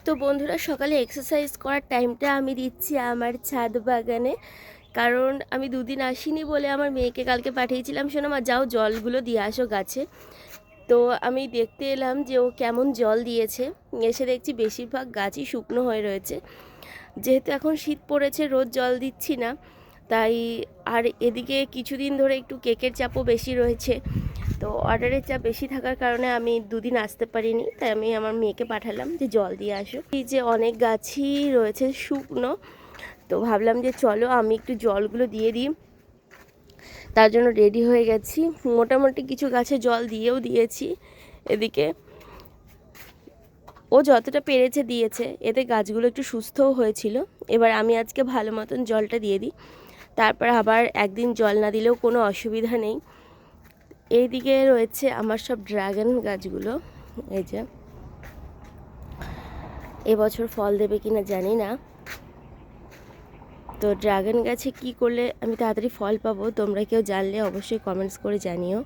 তো বন্ধুরা, সকালে এক্সারসাইজ করার টাইমটা আমি দিচ্ছি আমার ছাদ বাগানে। কারণ আমি দুদিন আসিনি বলে আমার মেয়েকে কালকে পাঠিয়েছিলাম, শোনো মা যাও জলগুলো দিয়ে আসো গাছে। তো আমি দেখতে এলাম যে ও কেমন জল দিয়েছে। এসে দেখছি বেশিরভাগ গাছই শুকনো হয়ে রয়েছে। যেহেতু এখন শীত পড়েছে, রোজ জল দিচ্ছি না তাই। আর এদিকে কিছুদিন ধরে একটু কেকের চাপও বেশি রয়েছে, তো অর্ডারের চাপ বেশি থাকার কারণে আমি দুদিন আসতে পারিনি, তাই আমি আমার মেয়েকে পাঠালাম যে জল দিয়ে আসো। এই যে অনেক গাছই রয়েছে শুকনো, তো ভাবলাম যে চলো আমি একটু জলগুলো দিয়ে দিই। তার জন্য রেডি হয়ে গেছি। মোটামুটি কিছু গাছে জল দিয়েও দিয়েছি। এদিকে ও যতটা পেরেছে দিয়েছে, এতে গাছগুলো একটু সুস্থও হয়েছিল। এবার আমি আজকে ভালো মতন জলটা দিয়ে দিই, তারপর আবার একদিন জল না দিলেও কোনো অসুবিধা নেই। এইদিকে রয়েছে আমার সব ড্রাগন গাছগুলো। এই যে এবছর ফল দেবে কিনা জানি না। তো ড্রাগন গাছে কি করলে আমি তাড়াতাড়ি ফল পাবো, তোমরা কেউ জানলে অবশ্যই কমেন্টস করে জানিও।